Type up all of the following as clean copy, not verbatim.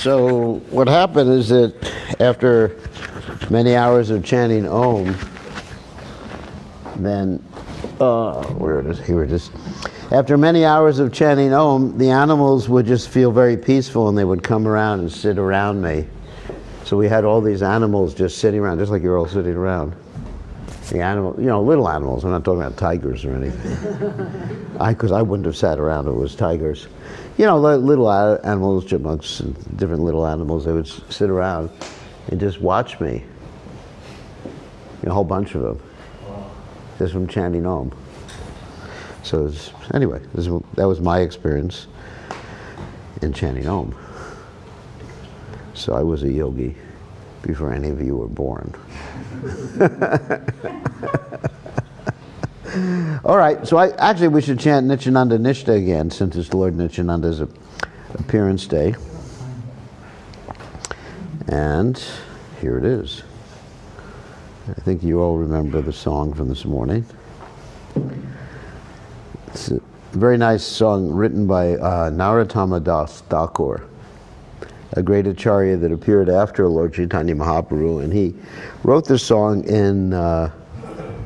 So what happened is that after many hours of chanting Om, then, where it is, here it is. After many hours of chanting Om, the animals would just feel very peaceful and they would come around and sit around me. So we had all these animals just sitting around, just like you're all sitting around. The animal, you know, little animals. I'm not talking about tigers or anything. Because I wouldn't have sat around if it was tigers. You know, little animals, chipmunks, and different little animals. They would sit around and just watch me. You know, a whole bunch of them, just from chanting Om. So anyway, that was my experience in chanting Om. So I was a yogi before any of you were born. All right, so actually we should chant Nityananda Nishta again, since it's Lord Nityananda's appearance day. And here it is. I think you all remember the song from this morning. It's a very nice song written by Narottama Das Thakur, a great acharya that appeared after Lord Chaitanya Mahaprabhu, and he wrote this song in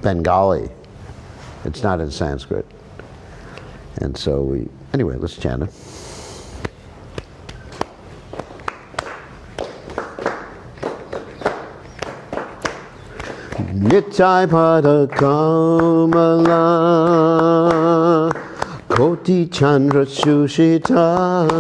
Bengali. It's not in Sanskrit. And so anyway, let's chant it. Nitai pada kamala Koti chandra sushitala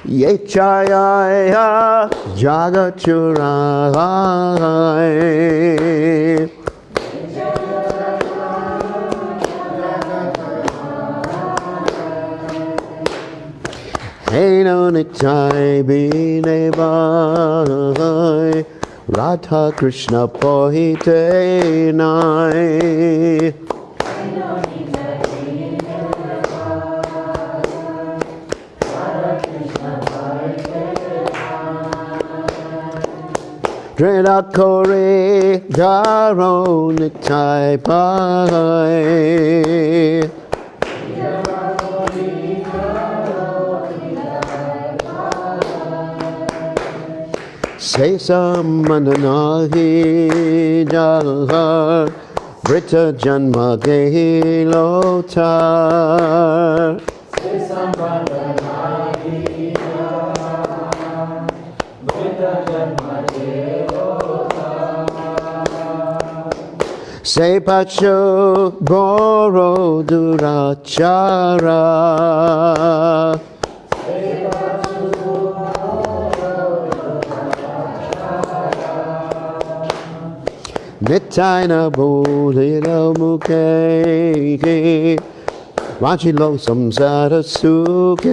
Yechaya Jagachurai Heno Nitai Binebai Radha Krishna Pohite Nai Dreda Kore Jaro Nitai Pai Sesa Mananahi Jahar Brita Janma Gehi Lotar Sesa Mananahi Jahar Brita Janma Gehi Lotar Sepacho Boro Durachara Nitaina Bodhira Mukhe Vachilo Samsara Sukhe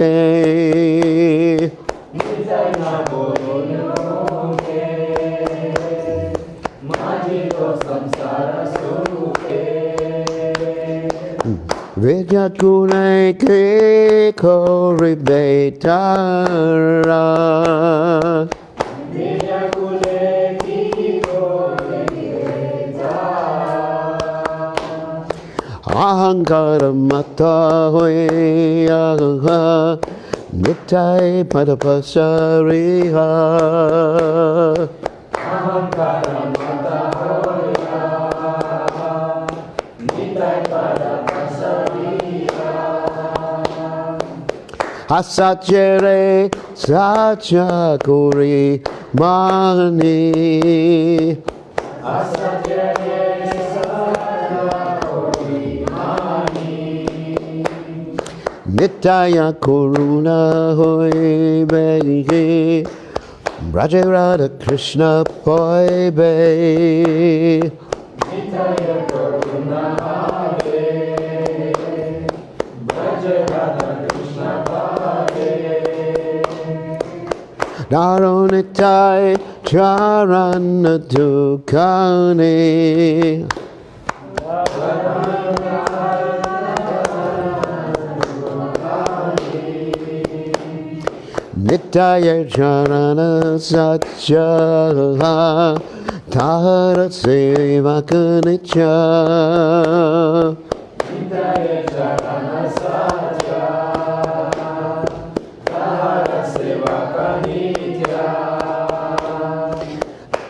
Nitaina Bodhira Mukhe Vachilo Samsara Sukhe Vidyat Gunai Ke Koribetara Vidyat Gunai Ke Ahankara mata hoya Nitai padapasariha Ahankara mata hoya Nitai padapasariha Asachere sachakuri mani Asachere Nitya Karuna Hoy Be Braja Radha Krishna Hoy Be Nitya Karuna Hoy Braja Radha Krishna Hoy Naro Nitai Charana Dukane Nitya Charana Satya Tahara Sevaka Nitya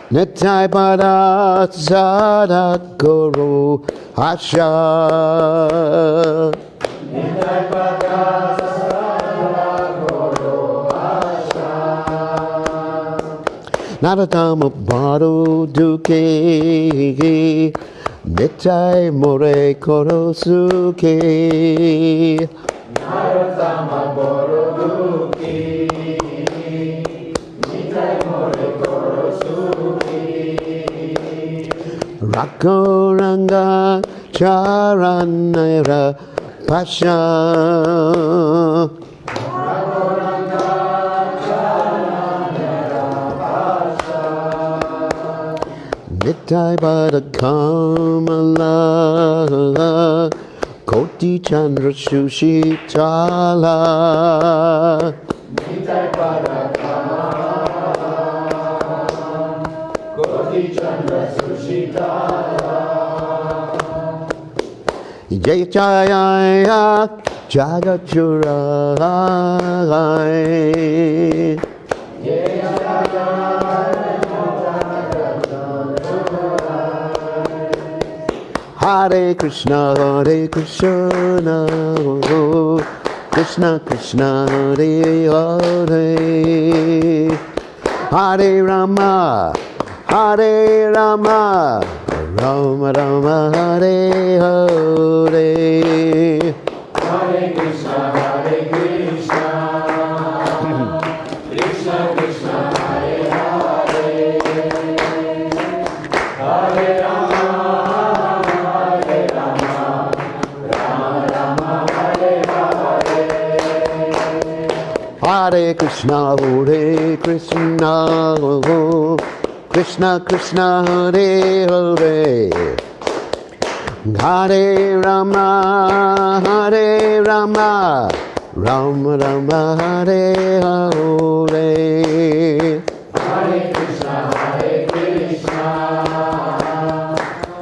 Nitai Pada Sada Guru Asha Naratama Bado Duke Nitai More Korosuke Naratama Bado Duke Nitai More Korosuke Rakoranga Charanera Pasha Nitai Pada Kamala Koti Chandra Sushi Tala Nitai Pada Kamala Koti Chandra Sushi Tala Jaya Jaya Jagachurai Hare Krishna, Krishna Krishna, Hare Hare, Hare Rama, Hare Rama, Rama Rama, Hare Hare. Hare Krishna, Krishna Krishna, Hare Hare, Hare Rama. Hare Krishna, Krishna Krishna, Hare Hare, Hare Rama, Rama Rama, Hare Hare. Hare Krishna,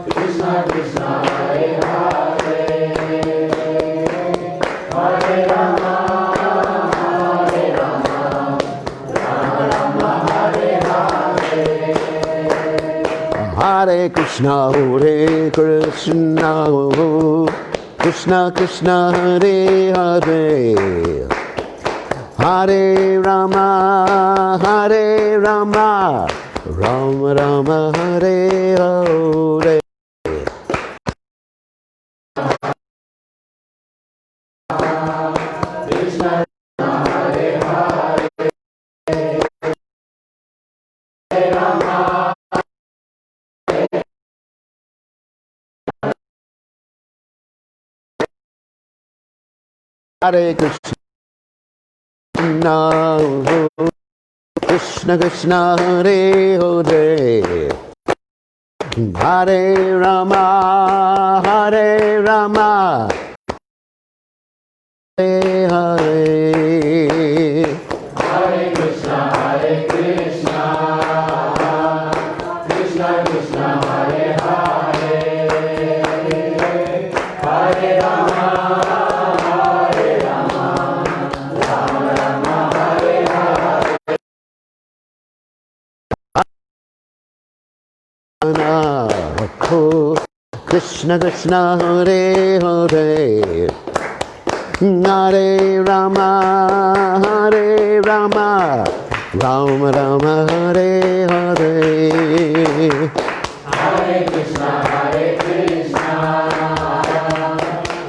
Krishna Krishna, Hare Hare, Hare Rama. Hare Krishna, Krishna Krishna, Hare Hare, Hare Rama, Rama Rama, Hare Hare. Krishna Hare Hare, Hare Rama. Hare Krishna, Krishna Krishna, Hare Hare, Hare Rama, Hare Hare. Hare Krishna, Krishna Krishna, Hare Hare, Hare Rama. Krishna Krishna, Hare Hare, Hare Rama, Rama Rama, Hare Hare. Hare Krishna,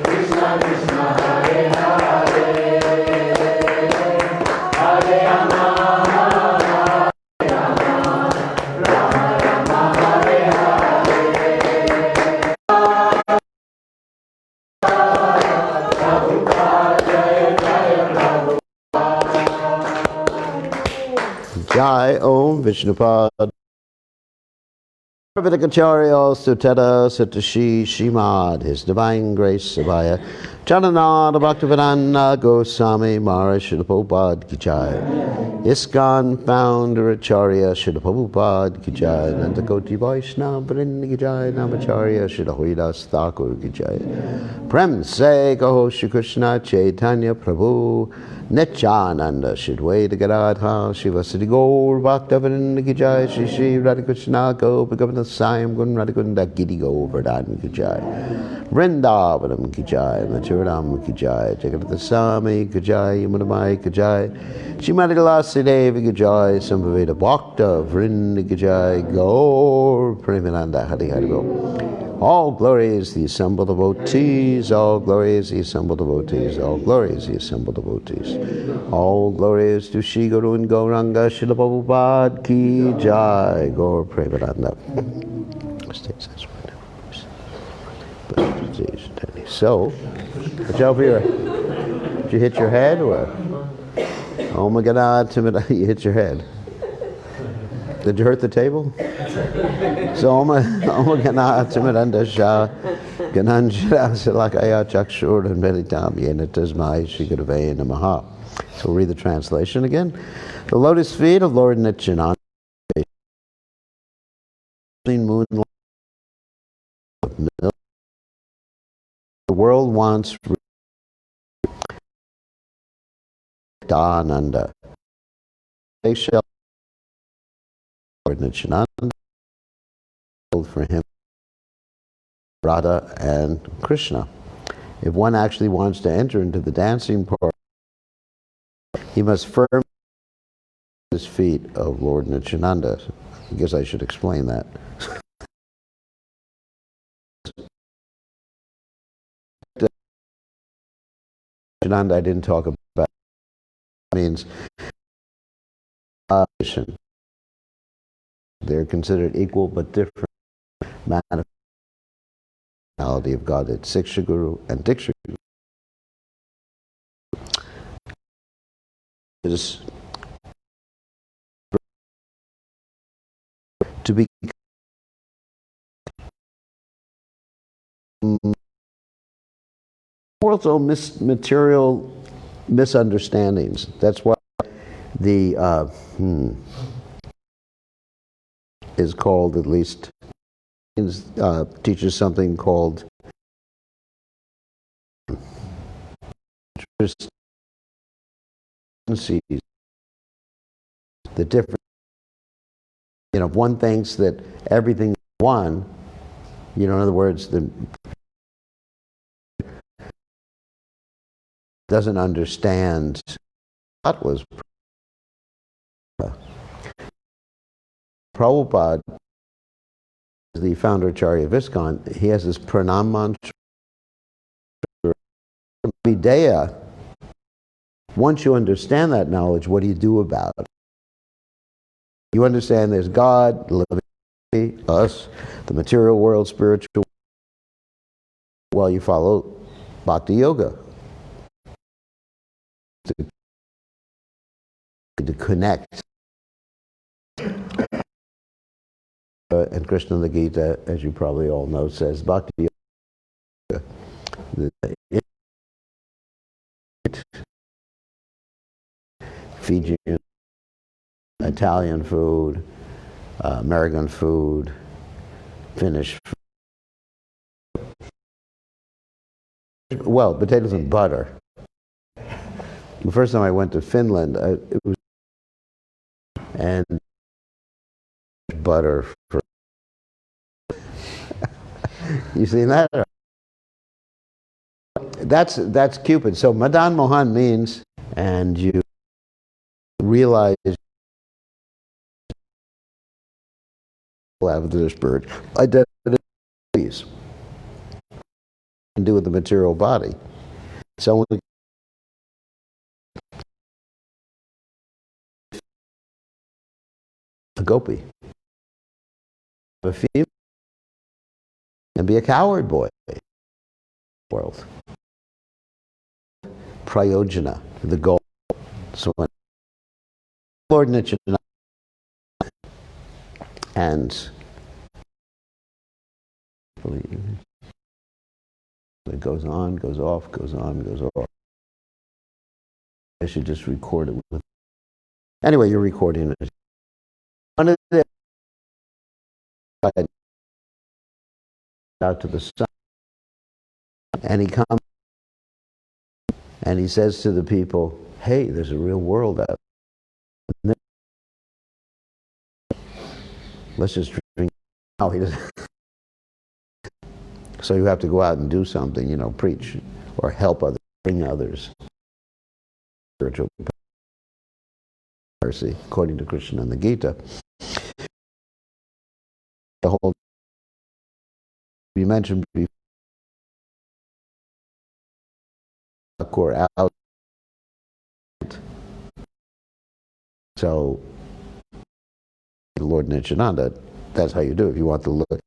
Krishna Krishna, Hare Hare, Hare Rama. Jai Om Vishnupad. Vidakacharya Suteta Satashi Shimad, His Divine Grace Sabaya, Chananada Bhaktivedanta Goswami Mara Srila Prabhupada Ki Jai. ISKCON Founder Acharya Srila Prabhupada Ki Jai. Nantakoti Vaishnava Vrinda Ki Jai. Namacharya Srila Haridas Thakur Ki Jai. Prem Se Kaho Shri Krishna Chaitanya Prabhu Nityananda Shri Advaita Gadadha Shivasati Gaur Bhaktavinda Ki Jai. Shri Shri Radhakrishna Gopa Govardhana Sayam Gun Radhakunda Giri Govardhana Ki Jai. Vrindavanam Ki Jai. Maturidam Ki Jai. Jagadata Swami Ki Jai. Yamunamai Ki Jai. Shrimati Tulasi Devi Ki Jai. Sambhaveda Bhakta Vrinda Ki Jai. Gaur Premananda Hari Hari Go. All glory is the assembled devotees, all glory is the assembled devotees, all glory is the assembled devotees. All glory is to Shri Guru and Gauranga Srila Prabhupada Ki Jai. Gaur Premananda. So, watch out for your, did you hit your head or? Oh my God, you hit your head. Did you hurt the table? So, Oma Gana Timiranda Shah Gananjara Silakaya Chakshur and Meditam Yena Tasmai Shikadave Namaha. So we'll read the translation again. The lotus feet of Lord Nityananda, moon, the world wants Ananda. They shall Lord Nityananda for him, Radha and Krishna. If one actually wants to enter into the dancing part, he must firm his feet of Lord Nityananda. I guess I should explain that. Nityananda I didn't talk about. Means they're considered equal but different manifestality of God. It's Siksha Guru and Diksha Guru. Is to be also material misunderstandings. That's why the is called, at least teaches something called the difference. You know, one thinks that everything is one. You know, in other words, doesn't understand what was Prabhupada, the founder Acharya of ISKCON. He has this pranam mantra. Videya. Once you understand that knowledge, what do you do about it? You understand there's God, living, us, the material world, spiritual world. Well, you follow Bhakti Yoga. To connect. And Krishna in the Gita, as you probably all know, says Bhakti Yoga. Fijian, Italian food, American food, Finnish food. Well, potatoes and butter. The first time I went to Finland, it was and butter for you seen that? That's Cupid. So Madan Mohan means, and you realize have this bird identities can do with the material body. So a gopi, a female, and be a coward boy. World. Prayojana, the goal. So when Lord Nityananda and carefully. It goes on, goes off, goes on, goes off. I should just record it with. Anyway, you're recording it. One of the out to the sun, and he comes and he says to the people, "Hey, there's a real world out there. Let's just drink." No, he doesn't. So you have to go out and do something, you know, preach or help others, bring others. Spiritual mercy, according to Krishna and the Gita. The whole we mentioned before, out. So, Lord Nityananda, that's how you do it. If you want to look,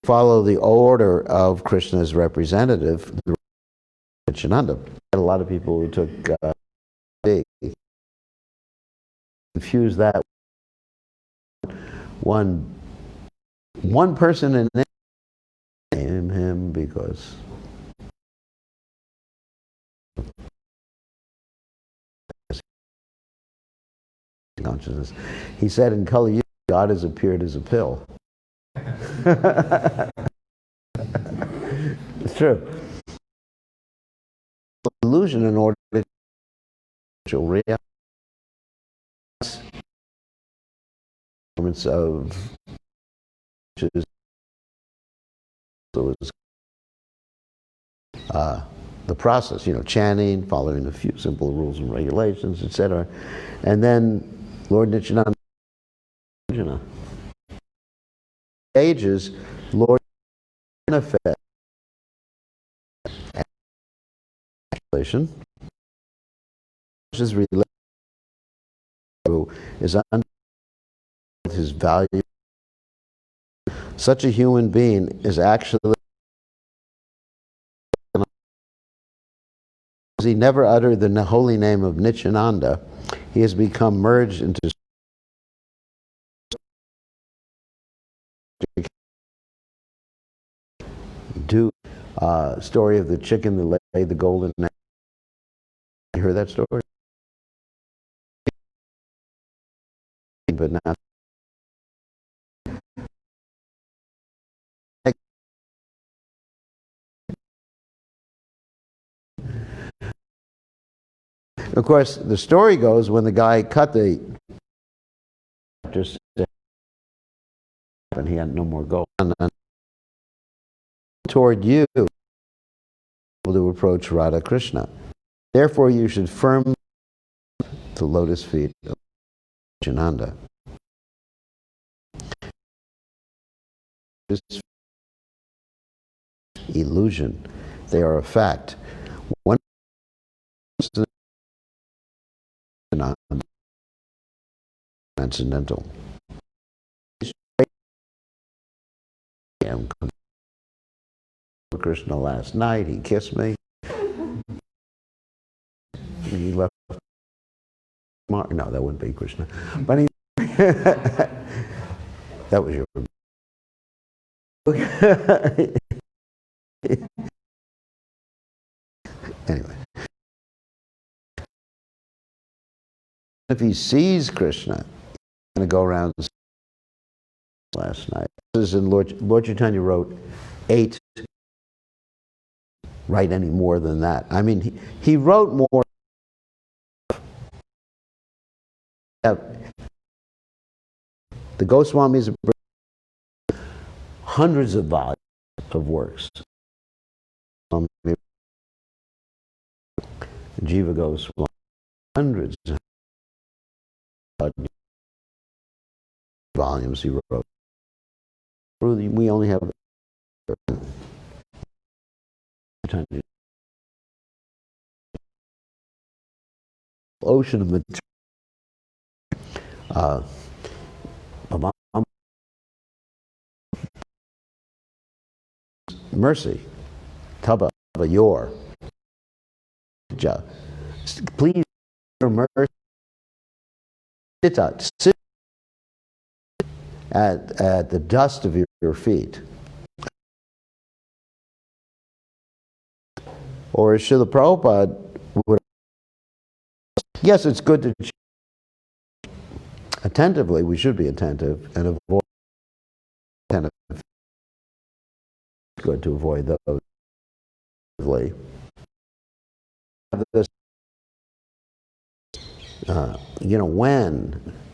follow the order of Krishna's representative, Nityananda. A lot of people who took big confuse that one person in name him because consciousness. He said in Kali Yuga, God has appeared as a pill. It's true. Illusion in order to realize of the process, you know, chanting, following a few simple rules and regulations, etc. And then Lord Nityananda, ages, Lord manifest is related is under his value. Such a human being is actually, he never uttered the holy name of Nityananda. He has become merged into story of the chicken that laid the golden egg. You heard that story? But not. Of course, the story goes when the guy cut the and he had no more gold. Toward you to approach Radha Krishna. Therefore, you should firm the lotus feet of Nityananda. This illusion, they are a fact. One transcendental. Krishna last night, he kissed me. He left. No, that wouldn't be Krishna. But he that was your. Anyway. If he sees Krishna, he's going to go around last night. This is in Lord Chaitanya wrote 8. Write any more than that. I mean, he wrote more. The Goswamis hundreds of volumes of works. Jiva Goswami, hundreds of volumes he wrote. We only have ocean of material. Mercy, Taba, your. Please, your mercy. Sit at the dust of your feet. Or as Srila Prabhupada would, yes, it's good to attentively, we should be attentive and avoid attentive. It's good to avoid those. This,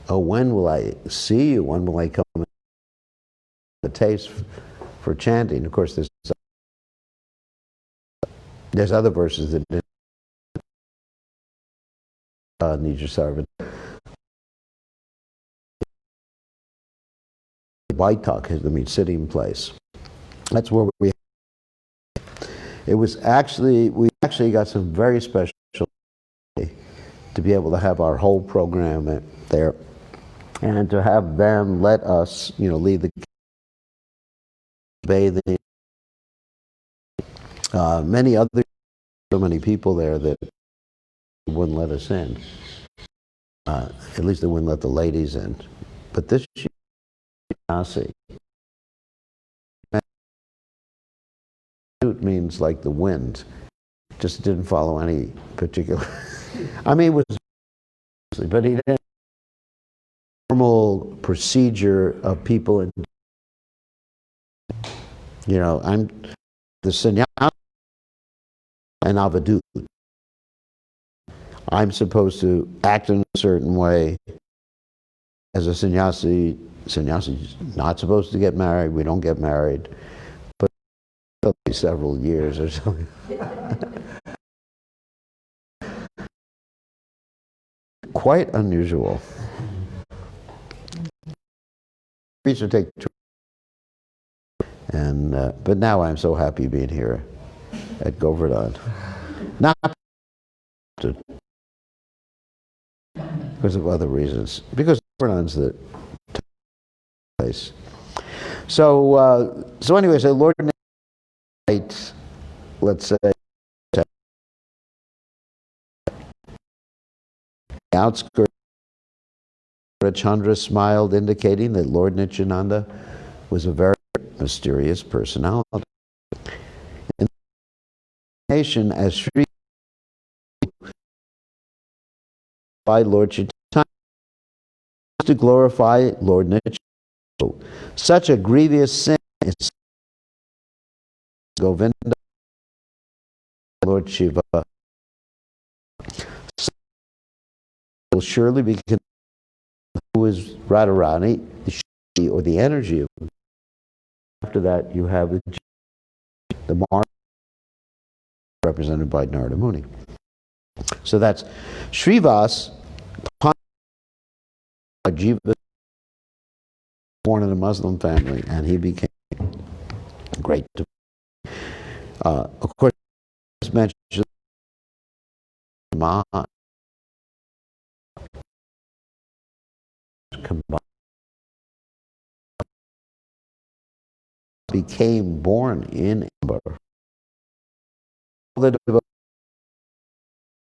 when will I see you? When will I come? The taste for chanting. Of course, there's other verses that need your servant. Baitak means sitting place. That's where we. It was we actually got some very special to be able to have our whole program there, and to have them let us, lead the bathing. So many people there that wouldn't let us in. At least they wouldn't let the ladies in. But this Nasi means like the wind. Just didn't follow any particular. I mean, it was, but he didn't. Normal procedure of people in. I'm the sannyasi and avadut. I'm supposed to act in a certain way as a sannyasi. Sannyasi's not supposed to get married. We don't get married, but it'll be several years or something. Quite unusual. We should take. But now I'm so happy being here at Govardhana. Not because of other reasons. Because Govardhana's the place. So anyway, so Lord, let's say, outskirts. Chandra smiled, indicating that Lord Nityananda was a very mysterious personality. In the nation, as Sri by Lord Chaitanya to glorify Lord Nityananda. Such a grievous sin is Govinda, Lord Shiva, will surely be considered who is Radharani, the Shakti, or the energy of. After that, you have the Mara represented by Narada Muni. So that's Srivas, Jiva, born in a Muslim family, and he became great. Of course, mentioned Maha became born in Amber. The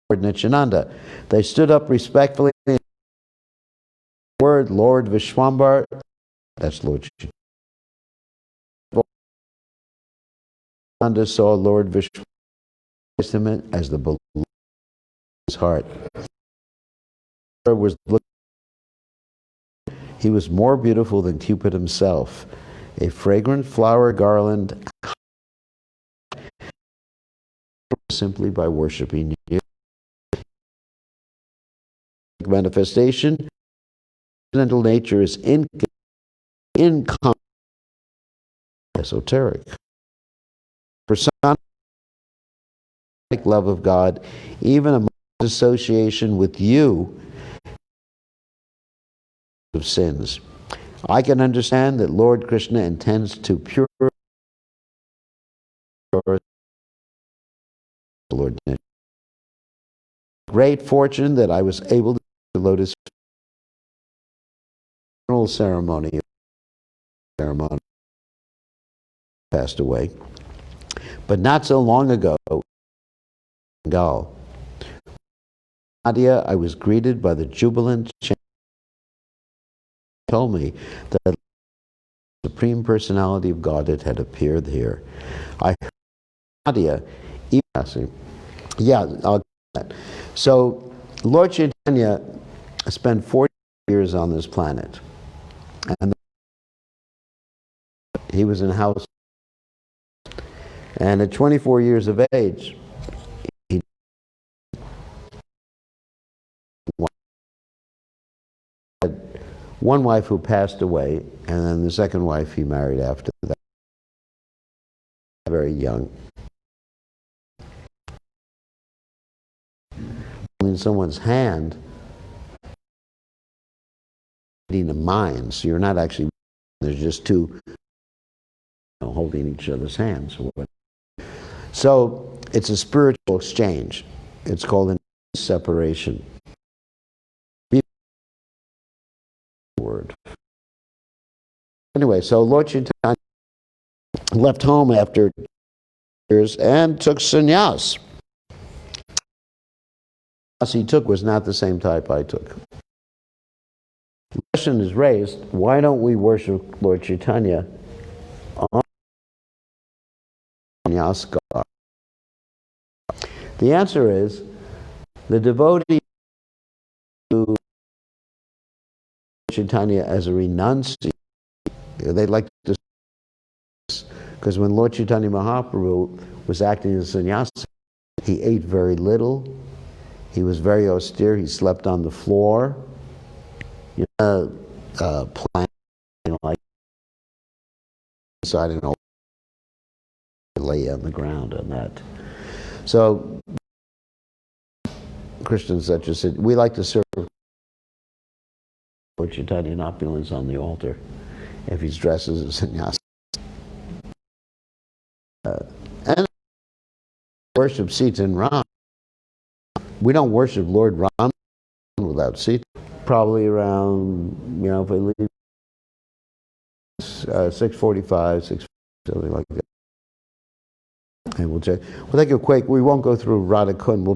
Lord Nityananda. They stood up respectfully. Word Lord Vishwambar, that's Lord Nityananda saw Lord Vishwambar as the beloved of his heart. He was more beautiful than Cupid himself. A fragrant flower garland simply by worshiping you. Manifestation, mental nature is incomparable, esoteric. Personific love of God, even a association with you of sins. I can understand that Lord Krishna intends to purify Lord. Great fortune that I was able to do the lotus ceremony passed away, but not so long ago. Bengal. Nadia, I was greeted by the jubilant chant. Told me that the Supreme Personality of Godhead had appeared here. I heard Nadia, even passing. Yeah, I'll do that. So Lord Chaitanya spent 40 years on this planet. And he was in house. And at 24 years of age, he had one wife who passed away, and then the second wife he married after that, very young. In someone's hand, in a mind, so you're not actually, there's just two holding each other's hands. So it's a spiritual exchange. It's called an separation. Word. Anyway, so Lord Chaitanya left home after years and took sannyas. The sannyas he took was not the same type I took. The question is raised, why don't we worship Lord Chaitanya on sannyas garb? The answer is, the devotee to Chaitanya as a renunciate, they like to, because when Lord Chaitanya Mahaprabhu was acting as a sannyasi, he ate very little, he was very austere, he slept on the floor, plank, like, so I don't know, lay on the ground on that. So Christians such as said, we like to serve Lord Chaitanya in opulence on the altar if he's dressed as a sannyasi. And worship Sita and Ram. We don't worship Lord Ram without Sita. Probably around, if we leave 6:45, 6, something like that. And we'll check. We'll take a quick. We won't go through Radha Kund. We'll